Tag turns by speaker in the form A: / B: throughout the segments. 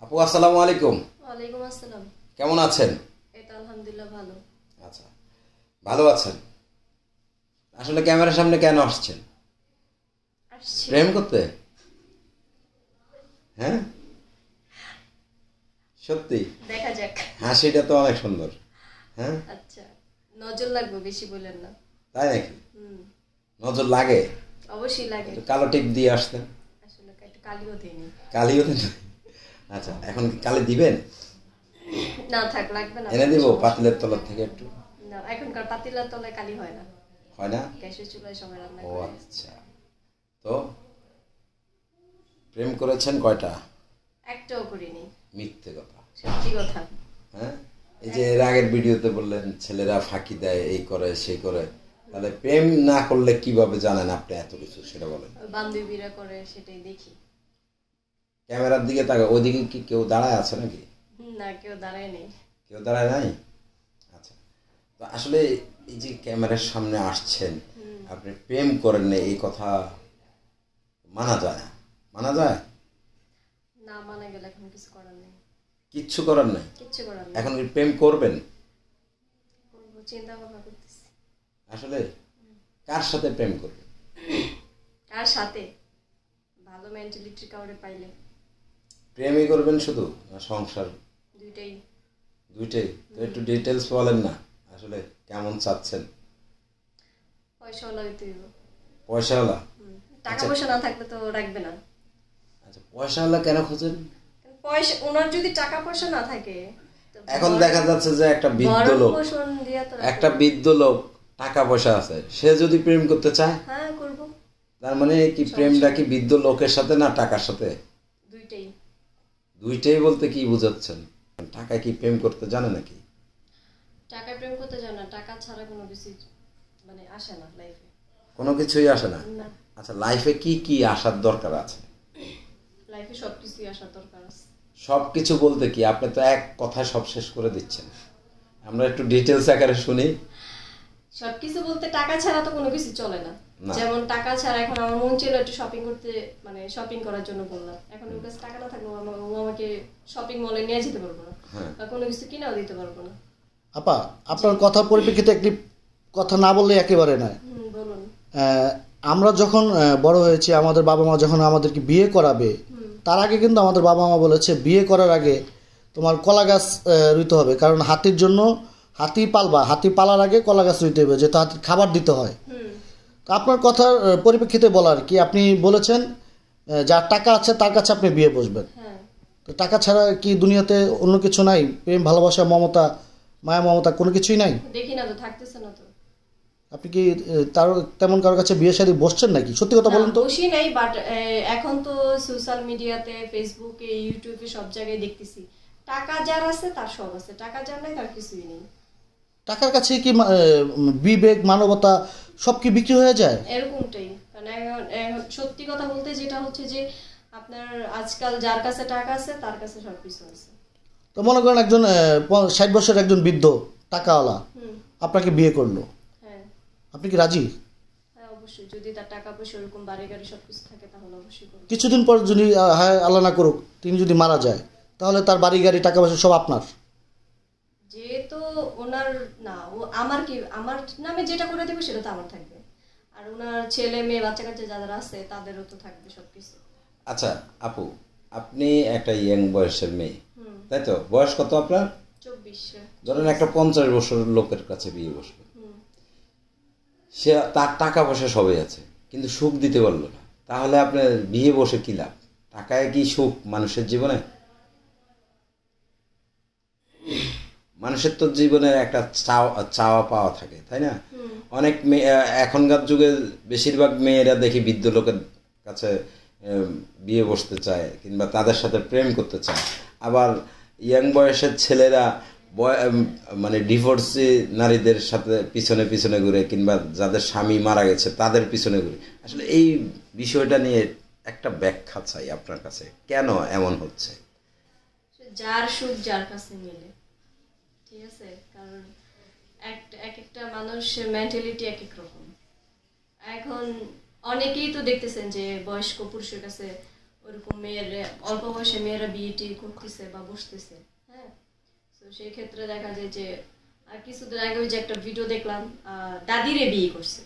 A: আপু আসসালামু আলাইকুম।
B: ওয়ালাইকুম আসসালাম।
A: কেমন আছেন?
B: এই তো আলহামদুলিল্লাহ ভালো।
A: আচ্ছা, ভালো আছেন। আসলে ক্যামেরার সামনে কেন আসছেন?
B: আসছি
A: প্রেম করতে? হ্যাঁ, সত্যি
B: দেখা যাক।
A: হাসিটা তো অনেক সুন্দর। হ্যাঁ,
B: আচ্ছা, নজর লাগবে, বেশি বলেন না।
A: তাই নাকি?
B: হুম,
A: নজর লাগে?
B: অবশ্যই লাগে।
A: একটু কালো টিপ দিয়ে আসতেন।
B: আসলে একটু কালিও দেয়নি।
A: কালিও দেন? আচ্ছা, এখন কি কালি দিবেন?
B: না থাক, লাগবে না।
A: এনে দিব পাতিলের তলার থেকে একটু।
B: না, এখনকার পাতিলার তলায় কালি হয় না।
A: হয় না?
B: গ্যাসের চুলায় সবাই রান্না
A: ও
B: করে।
A: আচ্ছা, তো প্রেম করেছেন কয়টা?
B: একটাও করিনি।
A: মিথ্যে কথা।
B: সত্যি কথা।
A: হ্যাঁ, এই যে এর আগের ভিডিওতে বললেন ছেলেরা ফাঁকি দেয়, এই করে সেই করে, তাহলে প্রেম না করলে কিভাবে জানেন আপনি এত কিছু, সেটা বলেন।
B: বান্ধবীরা করে, সেটাই দেখি।
A: ক্যামেরার দিকে তাকা, ওইদিকে কি কেউ দাঁড়ায় আছে নাকি?
B: না, কেউ দাঁড়ায় নেই।
A: কেউ দাঁড়ায় নাই? আচ্ছা, তো আসলে এই যে ক্যামেরার সামনে আসছেন, আপনি প্রেম করেন না, এই কথা মানা যায় না? মানা যায়?
B: না মানা গেলে এখন কিছু করার নেই।
A: কিচ্ছু করার নাই?
B: কিচ্ছু করার নেই।
A: এখন কি প্রেম করবেন?
B: করবো, চিন্তা ভাবনা করতেছি।
A: আসলে কার সাথে প্রেম করবেন?
B: কার সাথে? ভালো মেন্টালিটির কাউরে পাইলে।
A: প্রেমই করবেন শুধু, না সংসার?
B: দুইটাই।
A: দুইটাই? তো একটু ডিটেলস বলেন না, আসলে কেমন চাচ্ছেন?
B: পয়সাওয়ালা হইতে হইব।
A: পয়সাওয়ালা?
B: টাকা পয়সা না থাকলে তো রাখবে না।
A: আচ্ছা, পয়সাওয়ালা কেন খোঁজেন?
B: পয়সা, ওনার যদি টাকা পয়সা না থাকে,
A: এখন দেখা যাচ্ছে যে একটা বৃদ্ধ লোক, একটা বৃদ্ধ লোক টাকা পয়সা আছে, সে যদি প্রেম করতে চায়,
B: হ্যাঁ করব।
A: তার মানে কি প্রেমটা কি বৃদ্ধ লোকের সাথে না টাকার সাথে?
B: দুইটাই।
A: দুইটাই বলতে কি বুঝাচ্ছেন? টাকা কি প্রেম করতে জানে নাকি?
B: টাকায় প্রেম করতে জানা, টাকা ছাড়া কোনো কিছু মানে আসে না লাইফে।
A: কোনো কিছুই আসে না?
B: না,
A: আচ্ছা, লাইফে কি কি আসার দরকার আছে?
B: লাইফে সবকিছুই আসার দরকার আছে।
A: সব কিছু বলতে কি, আপনি তো এক কথায় সব শেষ করে দিচ্ছেন, আমরা একটু ডিটেলস আকারে শুনি।
B: সবকিছু বলতে টাকা ছাড়া তো কোনো কিছু চলে না। যেমন টাকা ছাড়া এখন আমার মন ছিল একটু শপিং করতে, মানে শপিং করার জন্য বললাম, এখন ওর কাছে টাকা না থাকলে ও আমাকে শপিং মলে নিয়ে যেতে পারবো না, বা কোনো কিছু কিনাও দিতে পারবো না।
C: আপা, আপনার কথার পরিপ্রেক্ষিতে একটি কথা না বললে একেবারে নয়।
B: বলুন।
C: আমরা যখন বড় হয়েছি, আমাদের বাবা মা যখন আমাদেরকে বিয়ে করাবে, তার আগে কিন্তু আমাদের বাবা মা বলেছে বিয়ে করার আগে তোমার কলা গাছ রুইতে হবে, কারণ হাতির জন্য হাতি পালবা, হাতি পালার আগে কলা গাছ রুইতে হবে, যেহেতু হাতির খাবার দিতে হয়। তো আপনার কথার পরিপ্রেক্ষিতে বলার কি, আপনি বলেছেন যার টাকা আছে তার কাছে আপনি বিয়ে বসবেন। তো টাকা ছাড়া কি দুনিয়াতে অন্য কিছু নাই? প্রেম, ভালোবাসা, মমতা, মায়া মমতা কোনো কিছুই নাই?
B: দেখি না তো, থাকতেছে না তো।
C: আপনি কি তার তেমন কারোর কাছে বিয়ে শাদী বসছেন নাকি? সত্যি কথা বলুন তো।
B: বসি নাই, বাট এখন তো সোশ্যাল মিডিয়াতে, ফেসবুকে, ইউটিউবে সব জায়গায় দেখতেছি টাকা যার আছে তার সব আছে, টাকা যার নাই তার কিছুই নেই।
C: টাকার কাছে কি বিবেক, মানবতা সব কি বিক্রি হয়ে যায়?
B: এরকমটাই, মানে এখন সত্যি কথা বলতে যেটা হচ্ছে যে আপনার আজকাল যার কাছে টাকা আছে তার কাছে সবকিছু আছে।
C: তো মনে করেন একজন 60 বছরের একজন বৃদ্ধ টাকাওয়ালা আপনাকে বিয়ে করলো,
B: হ্যাঁ,
C: আপনি কি রাজি?
B: হ্যাঁ অবশ্যই, যদি তার টাকা পয়সা ওরকম বাড়ি গাড়ি সবকিছু থাকে তাহলে অবশ্যই করব।
C: কিছুদিন পর যদি হ্যাঁ আল্লাহ না করুক তিনি যদি মারা যায়, তাহলে তার বাড়ি গাড়ি টাকা পয়সা সব আপনার?
B: যেহেতু ওনার না, ও আমার কি, আমার নামে যেটা করে দেবে সেটা তো আমার থাকবে, আর ওনার ছেলে মেয়ে বাচ্চা কাচ্চা যারা আছে তাদেরও তো থাকবে সবকিছু।
A: আচ্ছা আপু, আপনি একটা ইয়াং বয়সের মেয়ে, তাই তো? বয়স কত আপনার?
B: 24।
A: ধরেন একটা 50 বছরের লোকের কাছে বিয়ে বসবে, সে তার টাকা পয়সা সবই আছে কিন্তু সুখ দিতে পারলো না, তাহলে আপনার বিয়ে বসে কি লাভ? টাকায় কি সুখ মানুষের জীবনে? মানুষের তো জীবনে একটা চাওয়া পাওয়া থাকে, তাই না? অনেক মেয়ে এখনকার যুগে বেশিরভাগ মেয়েরা দেখি বৃদ্ধ লোকের কাছে বিয়ে বসতে চায় কিংবা তাদের সাথে প্রেম করতে চায়, আবার ইয়াং বয়সের ছেলেরা মানে ডিভোর্সি নারীদের সাথে পিছনে পিছনে ঘুরে কিংবা যাদের স্বামী মারা গেছে তাদের পিছনে ঘুরে। আসলে এই বিষয়টা নিয়ে একটা ব্যাখ্যা চাই আপনার কাছে, কেন এমন হচ্ছে?
B: যার সুখ যার কাছে মিলে, ঠিক আছে? কারণ এক একটা মানুষের মেন্টালিটি এক এক রকম। এখন অনেকেই তো দেখতেছেন যে বয়স্ক পুরুষের কাছে ওরকম মেয়েরা অল্প বয়সে মেয়েরা বিয়ে করতেছে বা বসতেছে, হ্যাঁ। তো সেই ক্ষেত্রে দেখা যায় যে আর কিছুদিন আগে ওই যে একটা ভিডিও দেখলাম, দাদিরে বিয়ে করছে।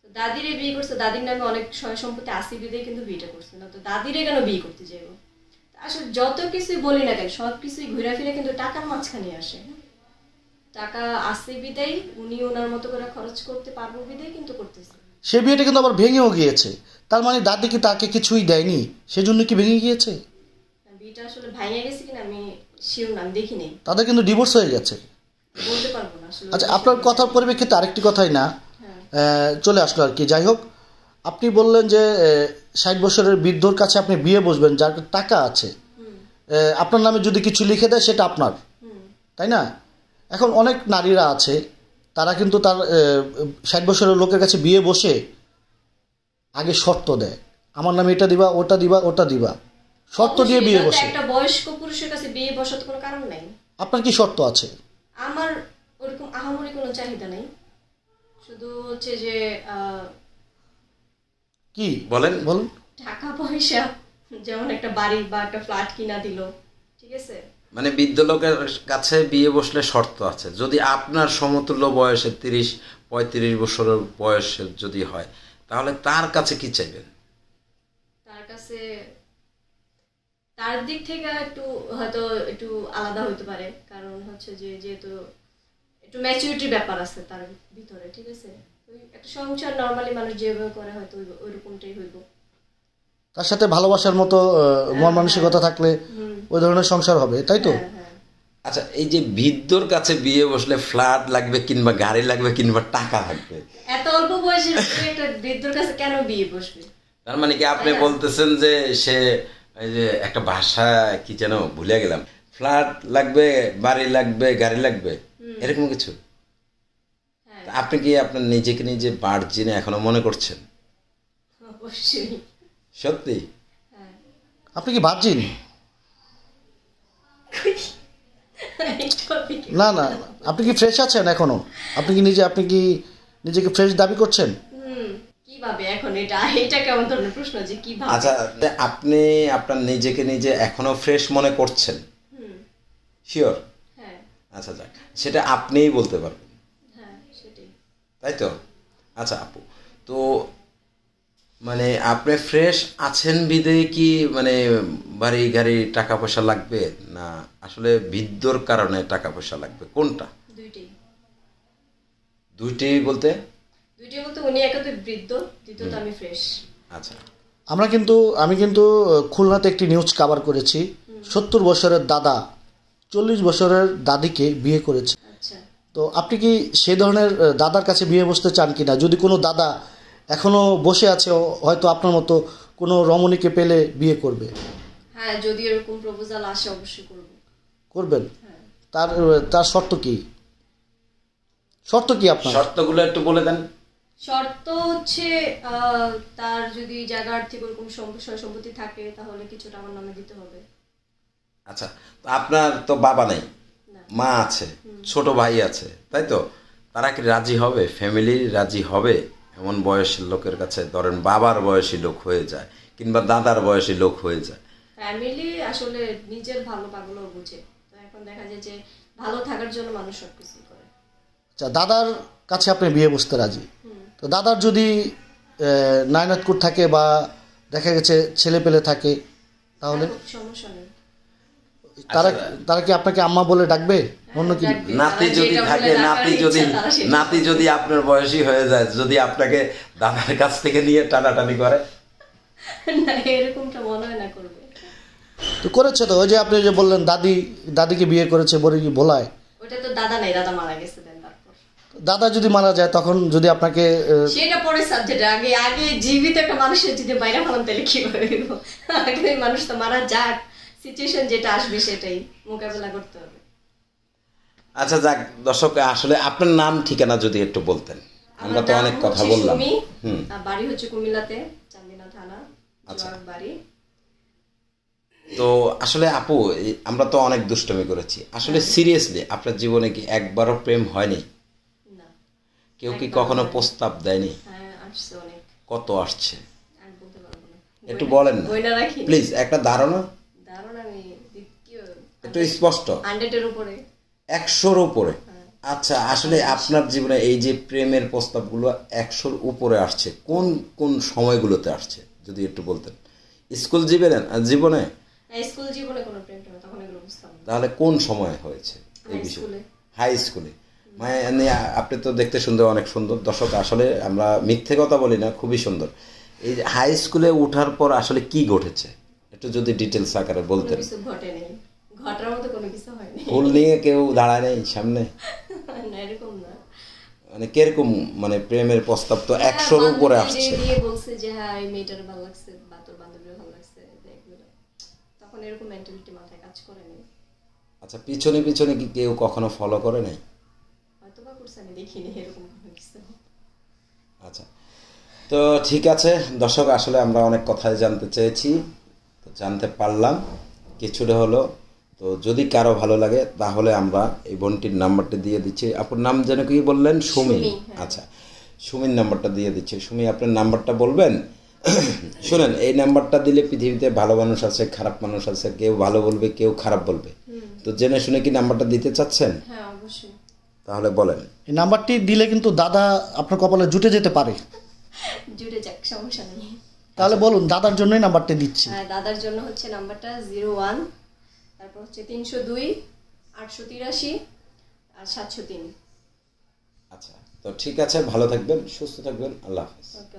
B: তো দাদিরে বিয়ে করছে, দাদির নামে অনেক সয় সম্পত্তি আসি বিদেই কিন্তু বিয়েটা করছে না, তো দাদিরে কেন বিয়ে করতে যাইব? আসলে যত কিছুই বলি না কেন সব কিছুই ঘুরে ফিরে কিন্তু টাকার মাঝখানে আসে। টাকা আসে বিদেই উনি ওনার মতো করে খরচ করতে পারবো বিদেই কিন্তু করতেছে।
C: সে বিয়েটা কিন্তু আবার ভেঙেও গিয়েছে, তার মানে দাদি কি তাকে কিছুই দেয়নি, সেজন্য কি ভেঙে গিয়েছে?
B: বিয়েটা আসলে ভাঙে গেছে কিনা আমি শিওর না, আমি দেখি নেই।
C: তাদের কিন্তু ডিভোর্স হয়ে গেছে,
B: বলতে পারবো না আসলে।
C: আচ্ছা, আপনার কথার পরিপ্রেক্ষিতে আরেকটি কথাই না চলে আসলো আর কি। যাই হোক, আপনি বললেন যে 60 বছরের বৃদ্ধর কাছে আপনি বিয়ে বসবেন যার টাকা আছে, আপনার নামে যদি কিছু লিখে দেয় সেটা আপনার, তাই না? এখন অনেক নারীরা আছে তারা কিন্তু তার 60 বছরের লোকের কাছে বিয়ে বসে আগে শর্ত দেয়, আমার নামে এটা দিবা, ওটা দিবা, ওটা দিবা, শর্ত দিয়ে বিয়ে বসে।
B: একটা বয়স্ক পুরুষের কাছে বিয়ে বসার তো কোনো কারণ নাই।
C: আপনার কি শর্ত আছে?
B: আমার ওরকম আহামরি কোনো চাহিদা নেই, শুধু হচ্ছে যে
C: কি
A: বলেন
C: বলুন।
B: টাকা পয়সা, যেমন একটা বাড়ি বা একটা ফ্ল্যাট কিনা দিল, ঠিক আছে।
A: মানে বৃদ্ধ লোকের কাছে বিয়ে বসলে শর্ত আছে, যদি আপনার সমতুল্য বয়সের 30-35 বছরের বয়সের যদি হয় তাহলে তার কাছে কি চাইবেন?
B: তার কাছে তার দিক থেকে একটু হয়তো একটু আলাদা হইতে পারে, কারণ হচ্ছে যে যেহেতু একটু ম্যাচুরিটির ব্যাপার আছে তার ভিতরে, ঠিক আছে। ওই একটা সংসার নর্মালি মানুষ যেভাবে করে হয়তো ওইরকমটাই হইব।
C: তার সাথে ভালোবাসার মতো মন মানসিকতা থাকলে ওই ধরনের সংসার হবে, তাই তো?
A: আচ্ছা, এই যে বৃদ্ধর কাছে বিয়ে বসলে ফ্ল্যাট লাগবে কিংবা গাড়ি লাগবে কিংবা টাকা লাগবে,
B: এত অল্প বয়সের একটা বৃদ্ধর কাছে কেন বিয়ে বসবে?
A: তার মানে কি আপনি বলতেছেন যে সে এই যে একটা ভাষা কি যেন ভুলে গেলাম, ফ্ল্যাট লাগবে, বাড়ি লাগবে, গাড়ি লাগবে, এরকম কিছু? আপনি কি আপনার নিজেকে নিজে ভার্জিন এখনো মনে করছেন?
B: অবশ্যই।
A: সত্যি?
C: আপনি কি ভার্জিন? না না, আপনি কি ফ্রেশ আছেন এখনো? আপনি কি নিজেকে ফ্রেশ দাবি করছেন?
B: কিভাবে এখন এটা কেমন ধরনের প্রশ্ন যে কিভাবে?
A: আচ্ছা, আপনি আপনার নিজেকে নিজে এখনো ফ্রেশ মনে করছেন? শিওর?
B: হ্যাঁ।
A: আচ্ছা, যাক, সেটা আপনিই বলতে পারবেন।
B: হ্যাঁ, সেটাই।
A: তাই তো? আচ্ছা আপু, তো মানে আপনি ফ্রেশ আছেন বিদেয় কি মানে বাড়ি গাড়ি টাকা পয়সা লাগবে, না আসলে বৃদ্ধর কারণে টাকা পয়সা লাগবে, কোনটা? দুইটাই বলতে
B: উনি একাতে বৃদ্ধ, দ্বিতীয়ত আমি ফ্রেশ।
A: আচ্ছা,
C: আমি কিন্তু খুলনাতে একটি নিউজ কভার করেছি। 70 বছরের দাদা 40 বছরের দাদিকে বিয়ে করেছে।
B: আচ্ছা,
C: তো আপনি কি সেই ধরনের দাদার কাছে বিয়ে বসতে চান কিনা? যদি কোনো দাদা এখনো বসে আছে, হয়তো আপনার মতো কোনো রমণীকে পেলে বিয়ে করবে।
B: হ্যাঁ, যদি এরকম প্রপোজাল আসে অবশ্যই করব।
C: করবেন? তার শর্ত কি আপনার?
A: শর্তগুলো একটু বলে দেন।
B: শর্ত হচ্ছে তার যদি জায়গা আর্থিক ওরকম সম্পত্তি থাকে তাহলে কিছুটা আমার নামে দিতে হবে।
A: আচ্ছা, তো আপনার তো বাবা নেই, মা আছে, ছোট ভাই আছে, তাই তো? তারা কি রাজি হবে? ফ্যামিলি রাজি হবে এমন বয়সের লোকের কাছে? ধরেন বাবার বয়সী লোক হয়ে যায় কিংবা দাদার বয়সী লোক হয়ে যায়।
B: ফ্যামিলি আসলে নিজের ভালো পাগলও বুঝে, তো এখন দেখা যায় যে ভালো থাকার জন্য মানুষ সবকিছু করে।
C: আচ্ছা, দাদার কাছে আপনি বিয়ে বসতে রাজি, তো দাদার যদি নায়নাতকুর থাকে বা দেখা গেছে ছেলে পেলে থাকে তাহলে
B: সমস্যা নেই।
C: তারা কি আপনাকে আম্মা বলে ডাকবে? অন্য কি?
A: নাতি যদি থাকে, নাতি যদি আপনার বয়সী হয়ে যায়, যদি আপনাকে দাদার কাছ থেকে নিয়ে টানাটানি করে?
B: না, এরকমটা মনে হয় না করবে।
C: তো করেছে তো, ওই যে আপনি যে বললেন দাদিকে বিয়ে করেছে বলে কি ভোলায়?
B: ওটা তো দাদা নাই, দাদা মারা গেছে।
C: দাদা যদি মারা যায় তখন যদি আপনাকে,
B: সেটা পরে সাবজেক্ট। আগে জীবিত একটা মানুষের যদি বাইরে ফেলান তাহলে কিভাবে? আগে মানুষ তো মারা যাক, সিচুয়েশন যেটা আসবে সেটাই মোকাবেলা করতে হবে।
A: আচ্ছা, যাক দর্শক, আসলে আপনার নাম ঠিকানা যদি একটু বলতেন। আমরা তো অনেক কথা বললাম।
B: বাড়ি হচ্ছে কুমিল্লাতে, চান্দিনা থানা, বাড়ি।
A: তো আসলে আপু, আমরা তো অনেক দুষ্টমি করেছি, আসলে সিরিয়াসলি আপনার জীবনে কি একবারও প্রেম হয়নি? কেউ কি কখনো প্রস্তাব দেয়নি?
B: হ্যাঁ, আসছে অনেক।
A: কত আসছে? একটু বলেন না
B: বইনা রাখি
A: প্লিজ, একটা ধারণা
B: আমি
A: একটু স্পষ্ট।
B: 100 এর উপরে,
A: 100-র উপরে। আচ্ছা, আসলে আপনার জীবনে এই যে প্রেমের প্রস্তাবগুলো 100-র উপরে আসছে, কোন কোন সময়গুলোতে আসছে যদি একটু বলতেন? স্কুল জীবনে
B: স্কুল জীবনে কোনো প্রেম তখন এগুলো বুঝতাম না।
A: তাহলে কোন সময় হয়েছে এই বিষয়ে? হাই স্কুলে। মানে আপনি তো দেখতে সুন্দর, অনেক সুন্দর। দর্শক, আসলে আমরা মিথ্যে কথা বলি না, খুবই সুন্দর। এই যে হাই স্কুলে ওঠার পর আসলে কি ঘটেছে একটু যদি ডিটেলস আকারে বলতেন।
B: কিছু ঘটে নেই, ঘটার মতো কোনো কিছু হয়নি।
A: ফুল নিয়ে কেউ দাঁড়ায় নেই সামনে?
B: না, এরকম না।
A: মানে কিরকম, মানে প্রেমের প্রস্তাব তো 100-র উপরে আসছে।
B: দিয়ে বলছে যে হ্যাঁ এই মেয়েটার ভালো লাগছে বা তোর বান্ধবীর ভালো লাগছে, তখন এরকম মেন্টালিটি মাথায় কাজ করে নাই।
A: আচ্ছা, পিছনে পিছনে কি কেউ কখনো ফলো করে নাই?
B: হয়তো বা করছে, আমি দেখিনি এরকম কিছু।
A: আচ্ছা, তো ঠিক আছে দর্শক, আসলে আমরা অনেক কথাই জানতে চেয়েছি, তো জানতে পারলাম কিছুটা হলো। তো যদি কারো ভালো লাগে তাহলে আমরা এই বোনটির নাম্বারটা দিয়ে দিচ্ছি। আপনার নাম যেন কি বললেন? সুমি। আচ্ছা, সুমির নাম্বারটা দিয়ে দিচ্ছি। সুমি, আপনার নাম্বারটা বলবেন? শুনেন, এই নাম্বারটা দিলে পৃথিবীতে ভালো মানুষ আছে, খারাপ মানুষ আছে, কেউ ভালো বলবে, কেউ খারাপ বলবে। তো জেনে শুনে কি নাম্বারটা দিতে চাচ্ছেন?
B: হ্যাঁ, অবশ্যই।
A: তাহলে বলেন।
C: এই নাম্বারটি দিলে কিন্তু দাদা আপনার কপালে জুটে যেতে পারে।
B: জুটে যাক, সমস্যা নেই।
C: তাহলে বলুন, দাদার জন্যই নাম্বারটা দিচ্ছি।
B: হ্যাঁ, দাদার জন্য হচ্ছে নাম্বারটা 01, তারপর হচ্ছে 302 883 আর 703।
A: আচ্ছা, তো ঠিক আছে, ভালো থাকবেন, সুস্থ থাকবেন, আল্লাহ হাফেজ।
B: ওকে।